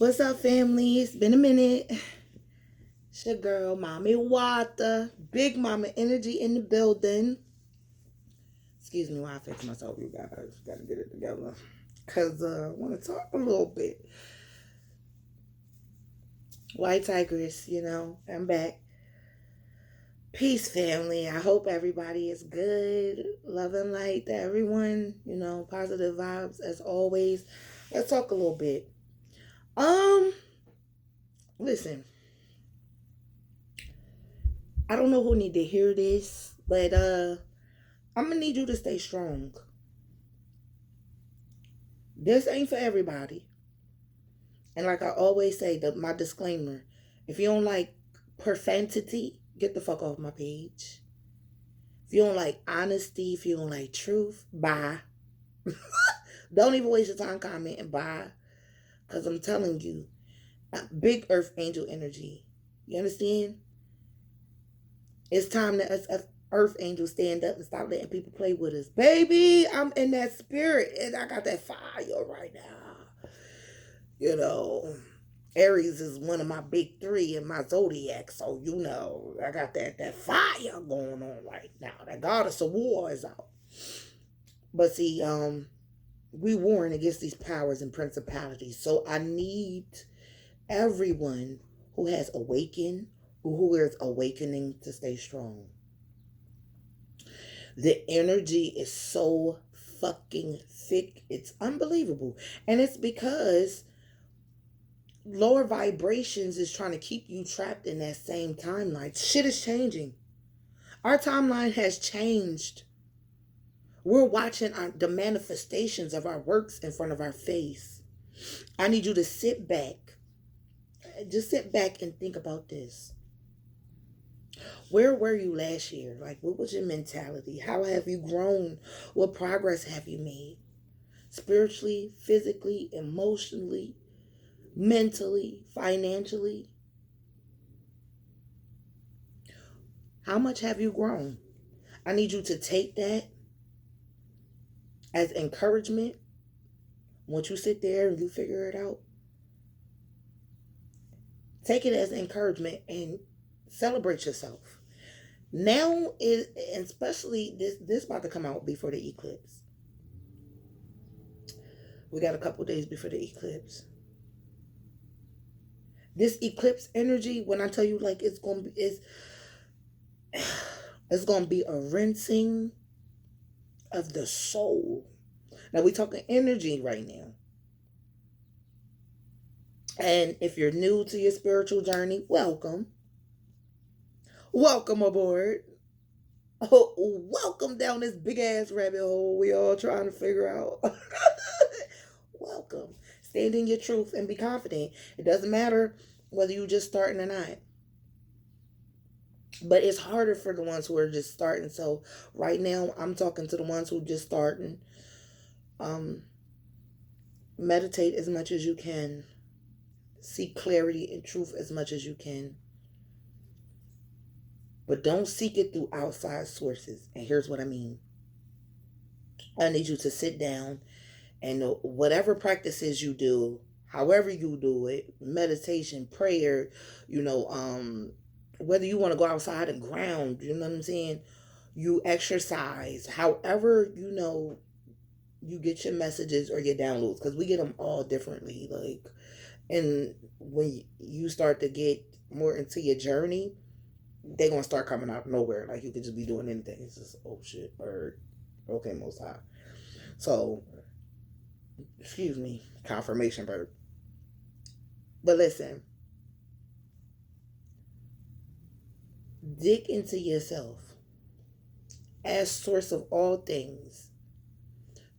What's up, family? It's been a minute. It's your girl, Mommy Wata. Big Mama Energy in the building. Excuse me while I fix myself, you guys. Gotta get it together. Because I want to talk a little bit. White Tigress, I'm back. Peace, family. I hope everybody is good. Love and light to everyone. Positive vibes as always. Let's talk a little bit. Listen. I don't know who need to hear this, but I'm gonna need you to stay strong. This ain't for everybody. And like I always say, my disclaimer: if you don't like profanity, get the fuck off my page. If you don't like honesty, if you don't like truth, bye. Don't even waste your time commenting, bye. Cause I'm telling you, big Earth Angel energy. You understand? It's time that us Earth Angels stand up and stop letting people play with us. Baby, I'm in that spirit and I got that fire right now. You know, Aries is one of my big three in my zodiac. So, I got that fire going on right now. That goddess of war is out. But see, we warring against these powers and principalities. So I need everyone who has awakened, who is awakening to stay strong. The energy is so fucking thick. It's unbelievable. And it's because lower vibrations is trying to keep you trapped in that same timeline. Shit is changing. Our timeline has changed. We're watching the manifestations of our works in front of our face. I need you to sit back. Just sit back and think about this. Where were you last year? Like, what was your mentality? How have you grown? What progress have you made? Spiritually, physically, emotionally, mentally, financially? How much have you grown? I need you to take that as encouragement. Once you sit there and you figure it out, take it as encouragement and celebrate yourself. Now is, and especially this about to come out before the eclipse. We got a couple days before the eclipse. This eclipse energy, when I tell you, like, it's gonna be a rinsing of the soul. Now we talking energy right now. And if you're new to your spiritual journey, welcome. Welcome aboard. Oh, welcome down this big ass rabbit hole we all trying to figure out. Welcome. Stand in your truth and be confident. It doesn't matter whether you just starting or not. But it's harder for the ones who are just starting. So right now I'm talking to the ones who just starting. Meditate as much as you can. Seek clarity and truth as much as you can. But don't seek it through outside sources. And here's what I mean. I need you to sit down and whatever practices you do, however you do it, meditation, prayer, whether you want to go outside and ground, you know what I'm saying? You exercise, however, you get your messages or your downloads, because we get them all differently. Like, and when you start to get more into your journey, they're gonna start coming out of nowhere. Like, you could just be doing anything. It's just, oh shit, or okay, most high. So, excuse me, confirmation bird. But listen, dig into yourself as source of all things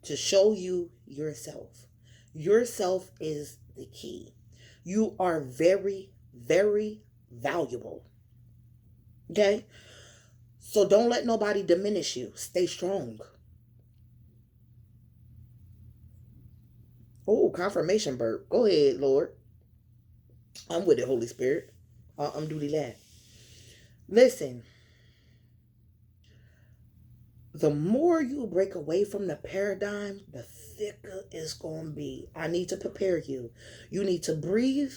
to show you yourself. Yourself is the key. You are very, very valuable. Okay? So don't let nobody diminish you. Stay strong. Oh, confirmation bird. Go ahead, Lord. I'm with it, Holy Spirit. I'm duty lad. Listen, The more you break away from the paradigm, the thicker it's going to be. I need to prepare you. You need to breathe,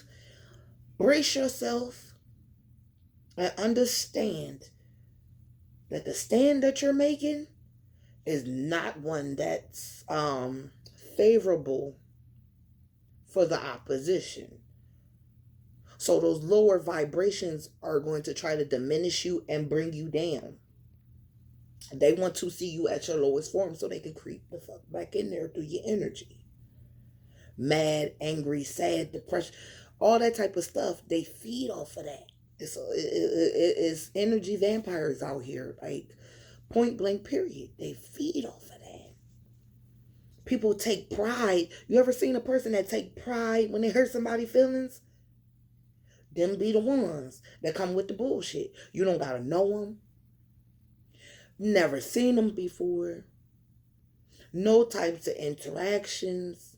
brace yourself, and understand that the stand that you're making is not one that's favorable for the opposition. So those lower vibrations are going to try to diminish you and bring you down. They want to see you at your lowest form so they can creep the fuck back in there through your energy. Mad, angry, sad, depression, all that type of stuff, they feed off of that. It's energy vampires out here, like point blank period. They feed off of that. People take pride. You ever seen a person that take pride when they hurt somebody's feelings? Them be the ones that come with the bullshit. You don't gotta know them. Never seen them before. No types of interactions.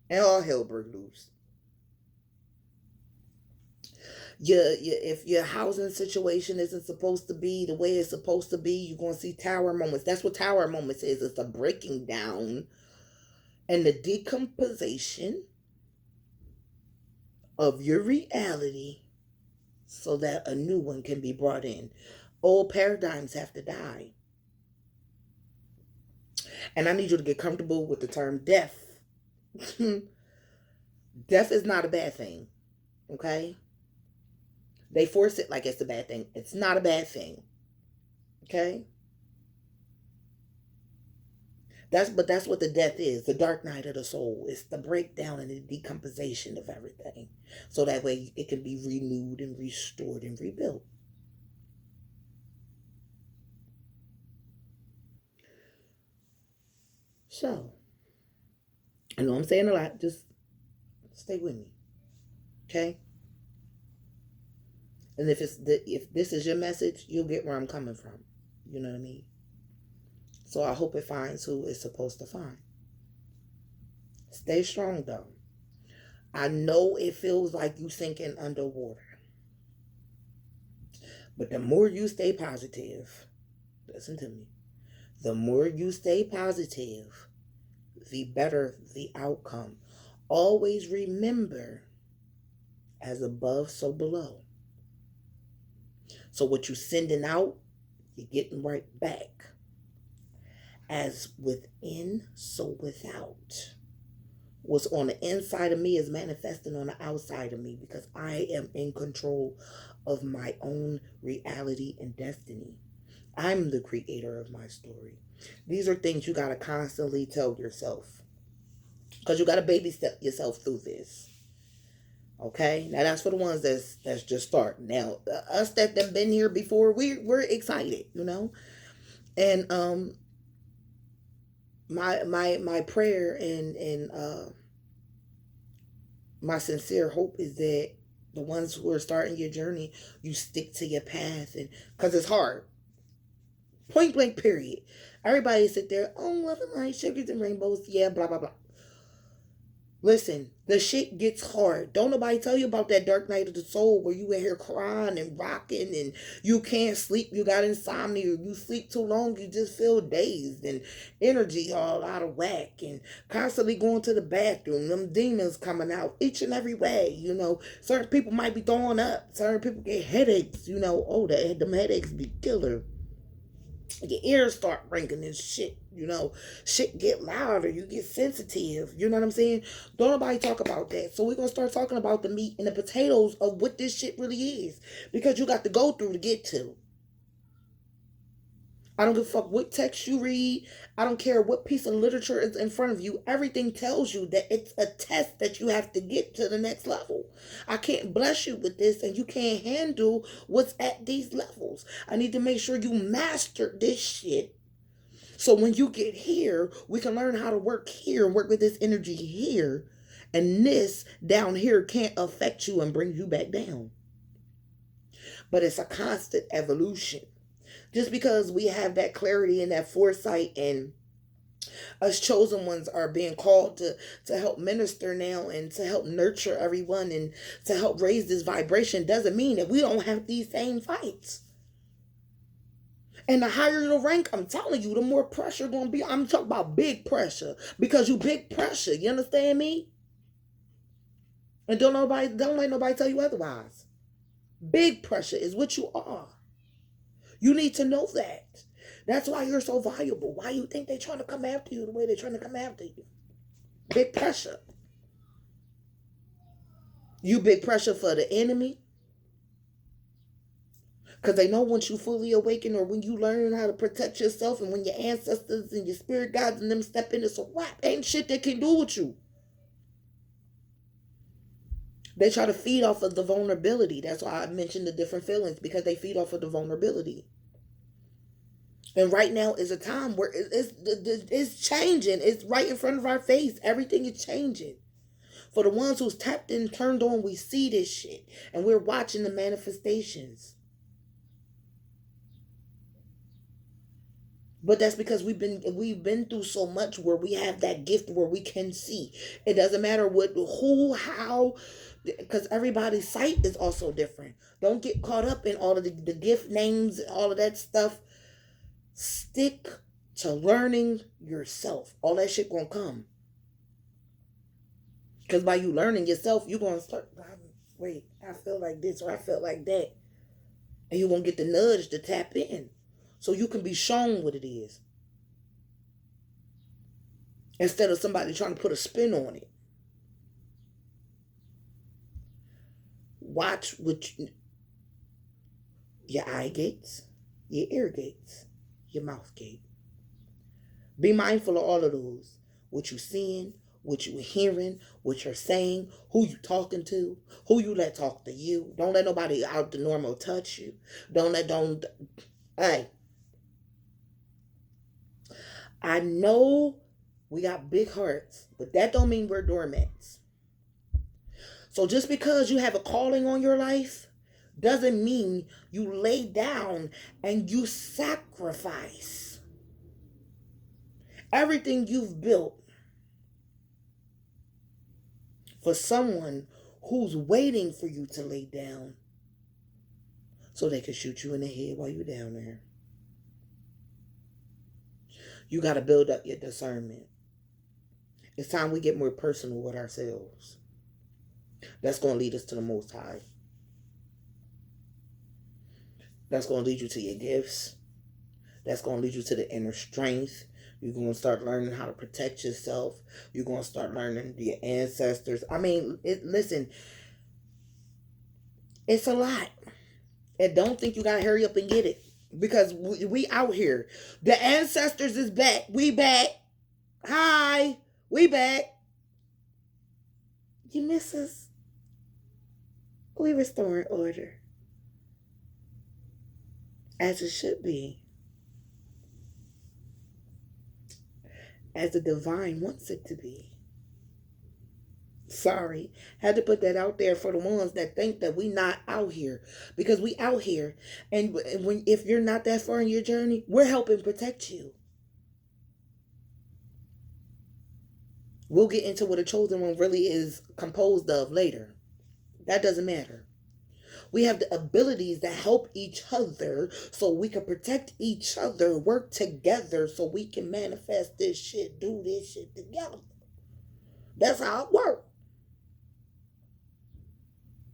And all hell break loose. If your housing situation isn't supposed to be the way it's supposed to be, you're going to see tower moments. That's what tower moments is. It's a breaking down and the decomposition of your reality so that a new one can be brought in. Old paradigms have to die. And I need you to get comfortable with the term death. Death is not a bad thing. Okay? They force it like it's a bad thing. It's not a bad thing. Okay? That's what the death is. The dark night of the soul. It's the breakdown and the decomposition of everything. So that way it can be renewed and restored and rebuilt. So, I know I'm saying a lot. Just stay with me. Okay? And if this is your message, you'll get where I'm coming from. You know what I mean? So I hope it finds who it's supposed to find. Stay strong though. I know it feels like you sinking underwater. But the more you stay positive, listen to me. The more you stay positive, the better the outcome. Always remember, as above, so below. So what you're sending out, you're getting right back. As within, so without. What's on the inside of me is manifesting on the outside of me because I am in control of my own reality and destiny. I'm the creator of my story. These are things you got to constantly tell yourself because you got to baby step yourself through this. Okay, now that's for the ones that's just starting. Now us that have been here before, we're excited, you know, and my prayer and my sincere hope is that the ones who are starting your journey, you stick to your path, and because it's hard. Point blank, period. Everybody sit there, oh, love and light, sugars and rainbows, yeah, blah, blah, blah. Listen, the shit gets hard. Don't nobody tell you about that dark night of the soul where you in here crying and rocking and you can't sleep, you got insomnia, you sleep too long, you just feel dazed and energy all out of whack and constantly going to the bathroom, them demons coming out each and every way, you know. Certain people might be throwing up, certain people get headaches, you know. Oh, them headaches be killer. Your ears start ringing and shit, you know. Shit get louder, you get sensitive, you know what I'm saying? Don't nobody talk about that. So we're gonna start talking about the meat and the potatoes of what this shit really is, because you got to go through to get to. I don't give a fuck what text you read. I don't care what piece of literature is in front of you. Everything tells you that it's a test that you have to get to the next level. I can't bless you with this and you can't handle what's at these levels. I need to make sure you master this shit. So when you get here, we can learn how to work here and work with this energy here. And this down here can't affect you and bring you back down. But it's a constant evolution. Just because we have that clarity and that foresight, and us chosen ones are being called to help minister now and to help nurture everyone and to help raise this vibration, doesn't mean that we don't have these same fights. And the higher the rank, I'm telling you, the more pressure gonna be. I'm talking about big pressure because you big pressure. You understand me? And don't let nobody tell you otherwise. Big pressure is what you are. You need to know that. That's why you're so valuable. Why you think they're trying to come after you the way they're trying to come after you? Big pressure. You big pressure for the enemy. Because they know once you fully awaken or when you learn how to protect yourself and when your ancestors and your spirit guides and them step in, it's a wrap. Ain't shit they can do with you. They try to feed off of the vulnerability. That's why I mentioned the different feelings, because they feed off of the vulnerability. And right now is a time where it's changing. It's right in front of our face. Everything is changing. For the ones who's tapped in, turned on, we see this shit. And we're watching the manifestations. But that's because we've been through so much where we have that gift where we can see. It doesn't matter what, who, how, because everybody's sight is also different. Don't get caught up in all of the gift names and all of that stuff. Stick to learning yourself. All that shit gonna come. Because by you learning yourself, you're gonna start, wait, I feel like this or I feel like that. And you're gonna get the nudge to tap in. So you can be shown what it is. Instead of somebody trying to put a spin on it. Watch your eye gates, your ear gates, your mouth gate. Be mindful of all of those. What you're seeing, what you're hearing, what you're saying, who you talking to, who you let talk to you. Don't let nobody out the normal touch you. Hey. I know we got big hearts, but that don't mean we're doormats. So just because you have a calling on your life doesn't mean you lay down and you sacrifice everything you've built for someone who's waiting for you to lay down so they can shoot you in the head while you're down there. You got to build up your discernment. It's time we get more personal with ourselves. That's going to lead us to the Most High. That's going to lead you to your gifts. That's going to lead you to the inner strength. You're going to start learning how to protect yourself. You're going to start learning your ancestors. I mean, listen, it's a lot. And don't think you got to hurry up and get it. Because we out here. The ancestors is back. We back. Hi. We back. You miss us? We restoring order. As it should be. As the divine wants it to be. Sorry. Had to put that out there for the ones that think that we not out here. Because we out here. And if you're not that far in your journey, we're helping protect you. We'll get into what a chosen one really is composed of later. That doesn't matter. We have the abilities to help each other so we can protect each other, work together so we can manifest this shit, do this shit together. That's how it works.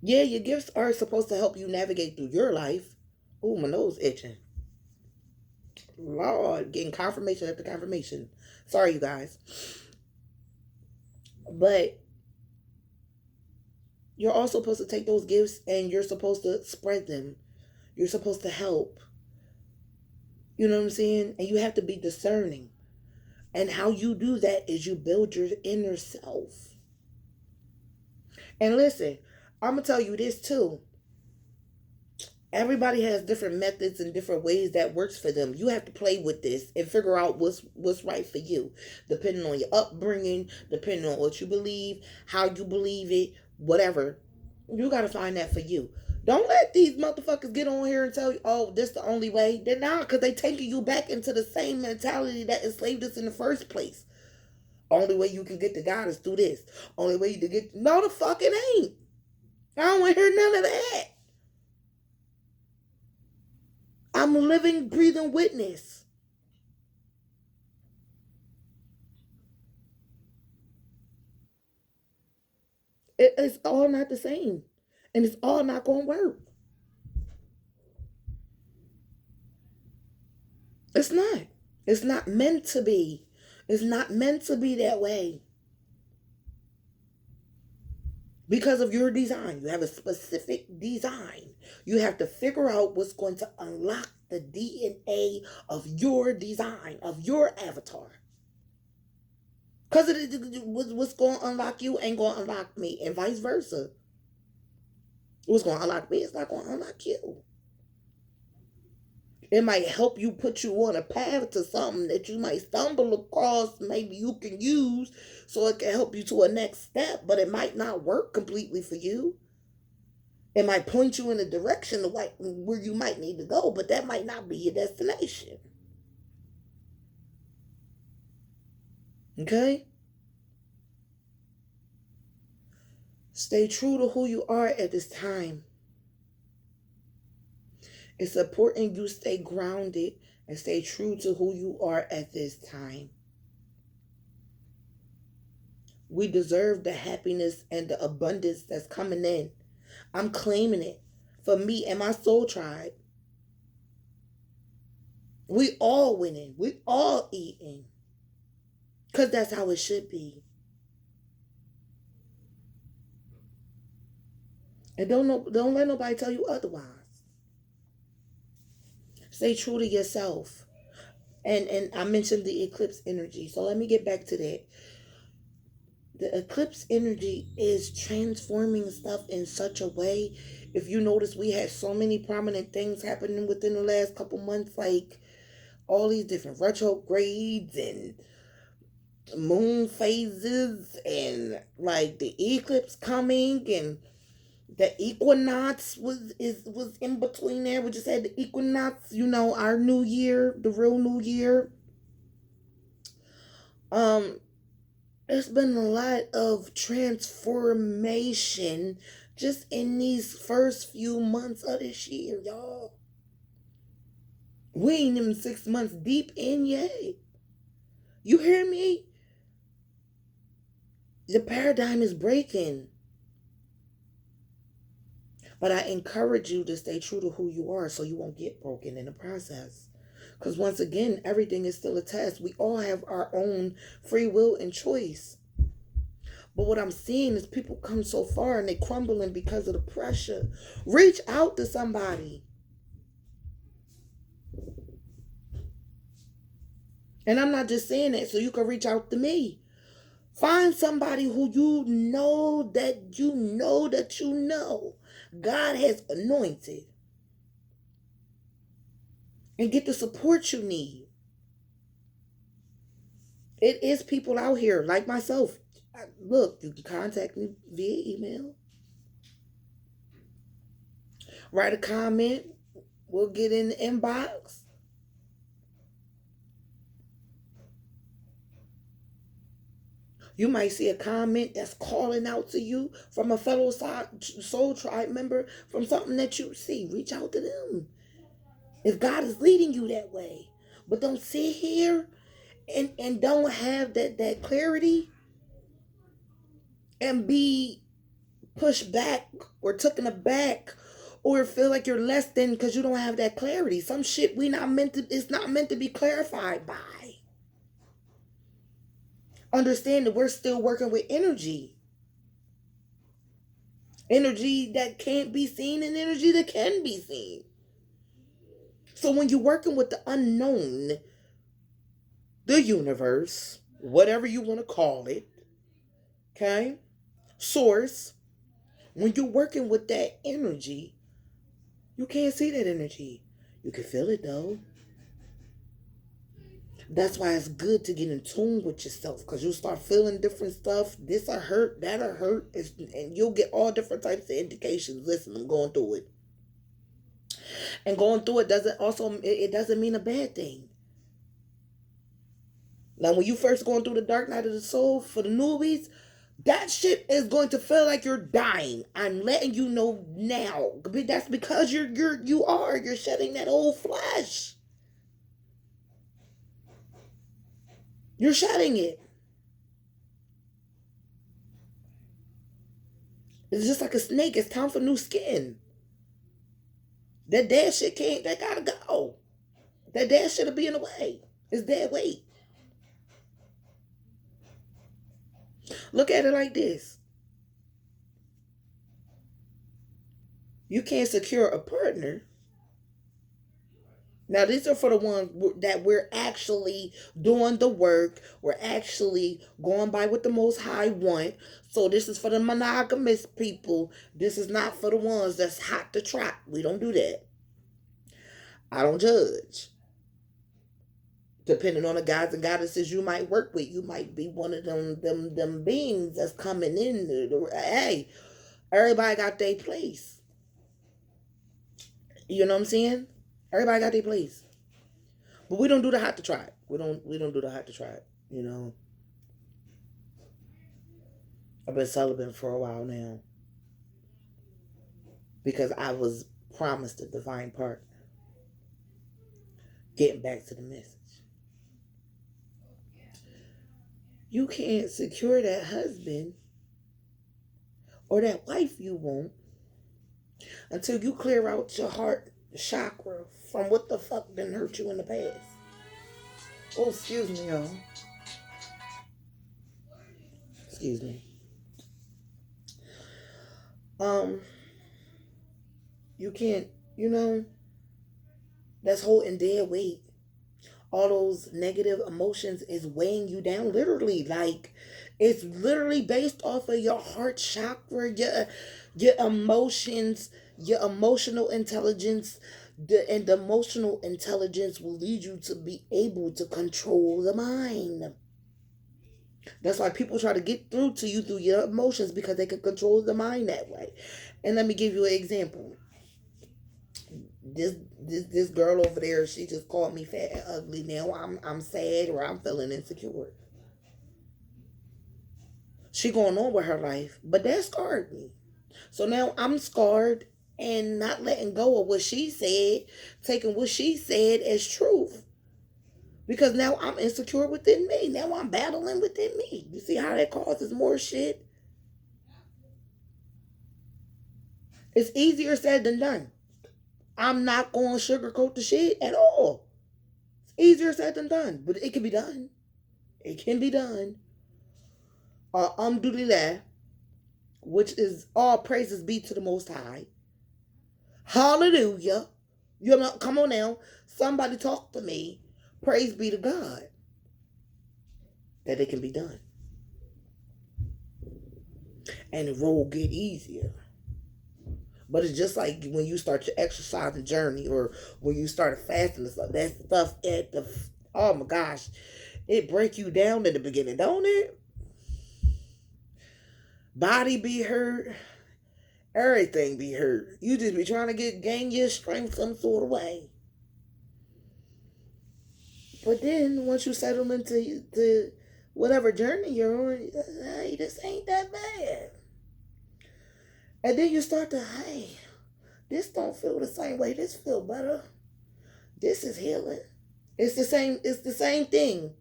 Yeah, your gifts are supposed to help you navigate through your life. Ooh, my nose itching. Lord, getting confirmation after confirmation. Sorry, you guys. But you're also supposed to take those gifts and you're supposed to spread them. You're supposed to help. You know what I'm saying? And you have to be discerning. And how you do that is you build your inner self. And listen, I'm going to tell you this too. Everybody has different methods and different ways that works for them. You have to play with this and figure out what's right for you. Depending on your upbringing, depending on what you believe, how you believe it, whatever. You got to find that for you. Don't let these motherfuckers get on here and tell you, oh, this the only way. They're not, because they taking you back into the same mentality that enslaved us in the first place. Only way you can get to God is through this. Only way you can get... No, the fuck it ain't. I don't want to hear none of that. I I'm a living, breathing witness. It's all not the same. And it's all not going to work. It's not. It's not meant to be. It's not meant to be that way. Because of your design. You have a specific design. You have to figure out what's going to unlock the DNA of your design, of your avatar. Because what's going to unlock you ain't going to unlock me, and vice versa. What's going to unlock me is not going to unlock you. It might help you, put you on a path to something that you might stumble across, maybe you can use so it can help you to a next step, but it might not work completely for you. It might point you in a direction where you might need to go, but that might not be your destination. Okay? Stay true to who you are at this time. It's important you stay grounded and stay true to who you are at this time. We deserve the happiness and the abundance that's coming in. I'm claiming it for me and my soul tribe. We all winning. We all eating. Because that's how it should be. And don't let nobody tell you otherwise. Stay true to yourself. And I mentioned the eclipse energy. So let me get back to that. The eclipse energy is transforming stuff in such a way. If you notice, we had so many prominent things happening within the last couple months, like all these different retrogrades and moon phases and like the eclipse coming, and the equinox was in between there. We just had the equinox, our new year, the real new year. There's been a lot of transformation just in these first few months of this year, y'all. We ain't even 6 months deep in yet. You hear me? The paradigm is breaking. But I encourage you to stay true to who you are so you won't get broken in the process. Because once again, everything is still a test. We all have our own free will and choice. But what I'm seeing is people come so far and they crumbling because of the pressure. Reach out to somebody. And I'm not just saying that so you can reach out to me. Find somebody who you know God has anointed. And get the support you need. It is people out here like myself. Look, you can contact me via email. Write a comment. We'll get in the inbox. You might see a comment that's calling out to you from a fellow soul tribe member, from something that you see. Reach out to them. If God is leading you that way. But don't sit here and don't have that clarity and be pushed back or taken aback or feel like you're less than because you don't have that clarity. Some shit it's not meant to be clarified by. Understand that we're still working with energy. Energy that can't be seen and energy that can be seen. So when you're working with the unknown, the universe, whatever you want to call it, okay, source, when you're working with that energy, you can't see that energy. You can feel it though. That's why it's good to get in tune with yourself, because you'll start feeling different stuff. This will hurt, that'll hurt, and you'll get all different types of indications. Listen, I'm going through it. And going through it doesn't mean a bad thing. Now, when you first going through the dark night of the soul, for the newbies, That shit is going to feel like you're dying. I'm letting you know now. That's because you're shedding that old flesh. You're shedding it. It's just like a snake. It's time for new skin. That dead shit can't. That gotta go. That dead shit'll be in the way. It's dead weight. Look at it like this. You can't secure a partner. Now, these are for the ones that we're actually doing the work. We're actually going by what the Most High want. So this is for the monogamous people. This is not for the ones that's hot to trot. We don't do that. I don't judge. Depending on the guys and goddesses you might work with, you might be one of them beings that's coming in. Hey, everybody got their place. You know what I'm saying? Everybody got their place. But we don't do the hot to try. We don't do the hot to try. You know. I've been celibate for a while now. Because I was promised a divine partner. Getting back to the message. You can't secure that husband or that wife you want until you clear out your heart chakra from what the fuck done hurt you in the past. Oh, excuse me, y'all. Excuse me. You can't, that's holding dead weight. All those negative emotions is weighing you down, literally. Like, it's literally based off of your heart chakra, your emotions, your emotional intelligence. And the emotional intelligence will lead you to be able to control the mind. That's why people try to get through to you through your emotions, because they can control the mind that way. And let me give you an example. This girl over there, she just called me fat and ugly. Now I'm sad, or I'm feeling insecure. She going on with her life, but that scarred me. So now I'm scarred and not letting go of what she said, taking what she said as truth. Because now I'm insecure within me. Now I'm battling within me. You see how that causes more shit? It's easier said than done. I'm not going to sugarcoat the shit at all. It's easier said than done, but it can be done. It can be done. Alhamdulillah, which is all praises be to the Most High. Hallelujah. You know, come on now. Somebody talk to me. Praise be to God that it can be done. And the road get easier. But it's just like when you start your exercising journey, or when you start fasting and stuff. That stuff oh my gosh, it break you down in the beginning, don't it? Body be hurt, everything be hurt. You just be trying to gain your strength some sort of way. But then once you settle into whatever journey you're on, hey, this ain't that bad. And then you start to, hey, this don't feel the same way. This feel better. This is healing. It's the same thing.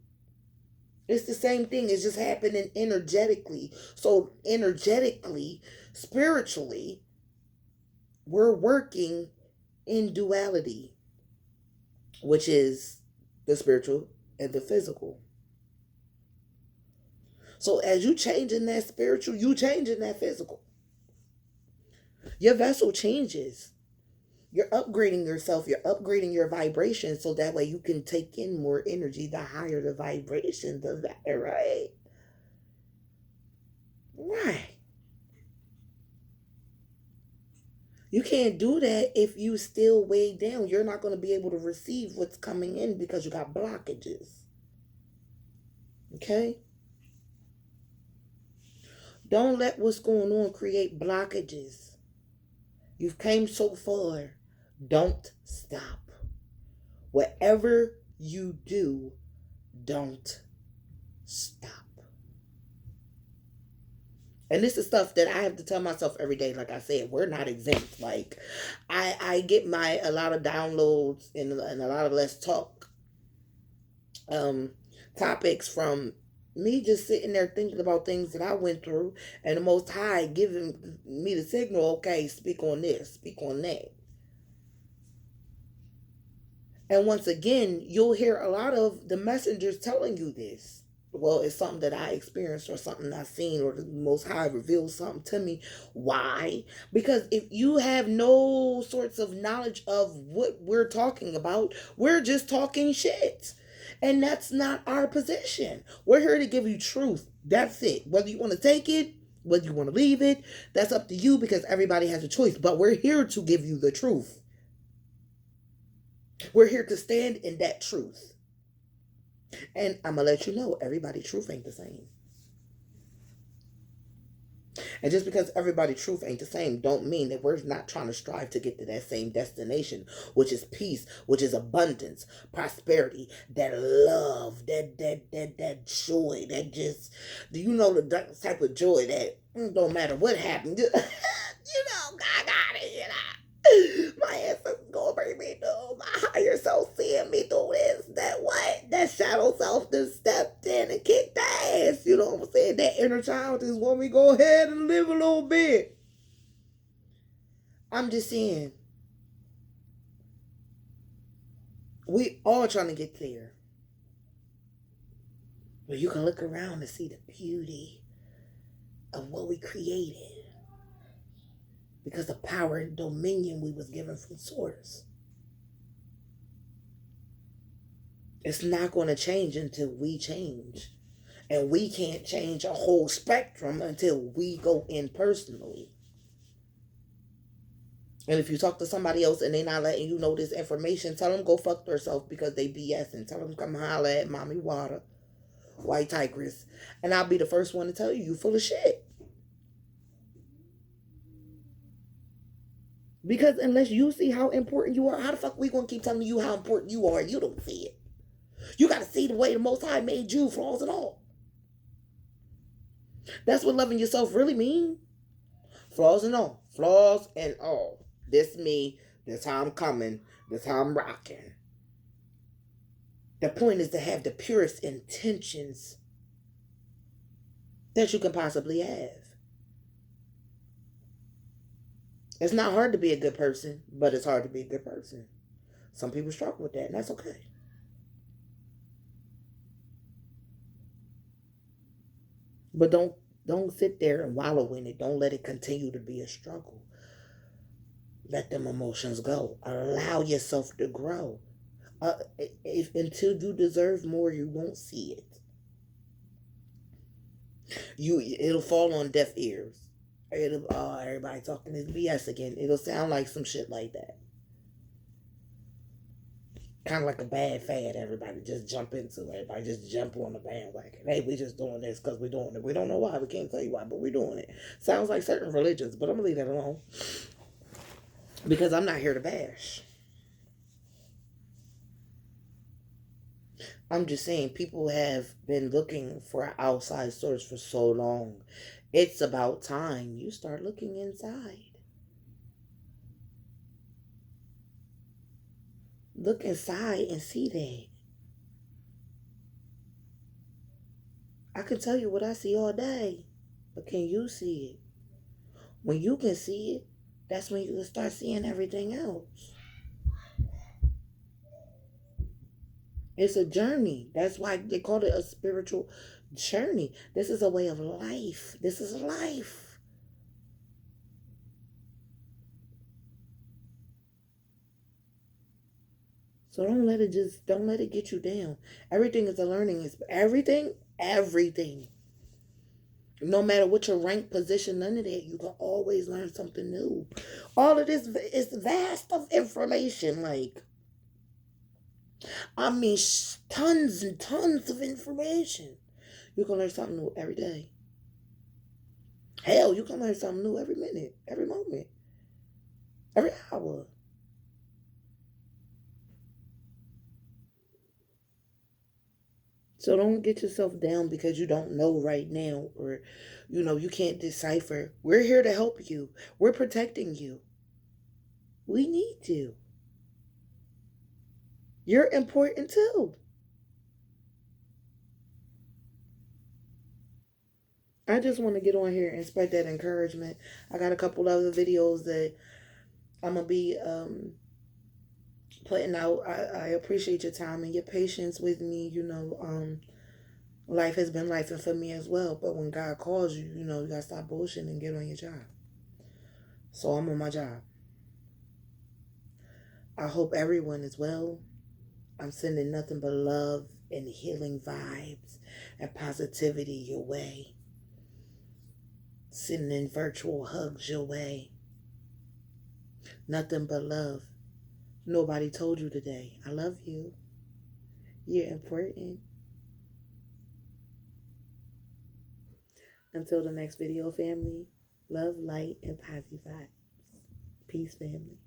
It's the same thing. It's just happening energetically. So energetically, spiritually, we're working in duality, which is the spiritual and the physical. So as you change in that spiritual, you change in that physical. Your vessel changes. You're upgrading yourself. You're upgrading your vibration, so that way you can take in more energy. The higher the vibration, the better, right? Right. You can't do that if you still weigh down. You're not going to be able to receive what's coming in because you got blockages. Okay? Don't let what's going on create blockages. You've came so far. Don't stop. Whatever you do, don't stop. And this is stuff that I have to tell myself every day. Like I said, we're not exempt. Like I get a lot of downloads and a lot of Let's Talk um topics from me just sitting there thinking about things that I went through, and the Most High giving me the signal, okay, speak on this, speak on that. And once again, you'll hear a lot of the messengers telling you this. Well, it's something that I experienced or something I've seen or the Most High revealed something to me. Why? Because if you have no sorts of knowledge of what we're talking about, we're just talking shit. And that's not our position. We're here to give you truth. That's it. Whether you want to take it, whether you want to leave it, that's up to you because everybody has a choice. But we're here to give you the truth. We're here to stand in that truth. And I'm going to let you know, everybody's truth ain't the same. And just because everybody's truth ain't the same, don't mean that we're not trying to strive to get to that same destination, which is peace, which is abundance, prosperity, that love, that joy, that just, do you know the type of joy that don't matter what happened, I got it, my ancestors gonna bring me through, my higher self seeing me through this, that shadow self just stepped in and kicked the ass, you know what I'm saying? That inner child just want me to go ahead and live a little bit. I'm just saying, we all trying to get there. But you can look around and see the beauty of what we created. Because the power and dominion we was given from source. It's not going to change until we change. And we can't change a whole spectrum until we go in personally. And if you talk to somebody else and they not letting you know this information, tell them go fuck themselves because they BS, and tell them come holler at Mommy Water, White Tigress. And I'll be the first one to tell you full of shit. Because unless you see how important you are, how the fuck we gonna keep telling you how important you are and you don't see it? You gotta see the way the Most High made you, flaws and all. That's what loving yourself really means. Flaws and all. Flaws and all. This me, this how I'm coming, this how I'm rocking. The point is to have the purest intentions that you can possibly have. It's not hard to be a good person, but it's hard to be a good person. Some people struggle with that, and that's okay. But don't sit there and wallow in it. Don't let it continue to be a struggle. Let them emotions go. Allow yourself to grow. Until you deserve more, you won't see it. It'll fall on deaf ears. Everybody talking this BS again. It'll sound like some shit like that. Kind of like a bad fad. Everybody just jump into it. Everybody just jump on the bandwagon. Hey, we just doing this because we're doing it. We don't know why. We can't tell you why, but we're doing it. Sounds like certain religions, but I'm going to leave that alone. Because I'm not here to bash. I'm just saying people have been looking for an outside source for so long. It's about time you start looking inside. Look inside and see that. I can tell you what I see all day, but can you see it? When you can see it, that's when you can start seeing everything else. It's a journey. That's why they call it a spiritual journey. This is a way of life. This is life. So don't let it get you down. Everything is a learning. Everything. No matter what your rank, position, none of that, you can always learn something new. All of this is vast of information. Tons and tons of information. You can learn something new every day. Hell, you can learn something new every minute, every moment, every hour. So don't get yourself down because you don't know right now, or you can't decipher. We're here to help you. We're protecting you. We need you. You're important too. I just want to get on here and spread that encouragement. I got a couple other videos that I'm gonna be putting out. I appreciate your time and your patience with me. Life has been life for me as well. But when God calls you, you gotta stop bullshitting and get on your job. So I'm on my job. I hope everyone is well. I'm sending nothing but love and healing vibes and positivity your way. Sending virtual hugs your way. Nothing but love. Nobody told you today. I love you. You're important. Until the next video, family. Love, light, and positive vibes. Peace, family.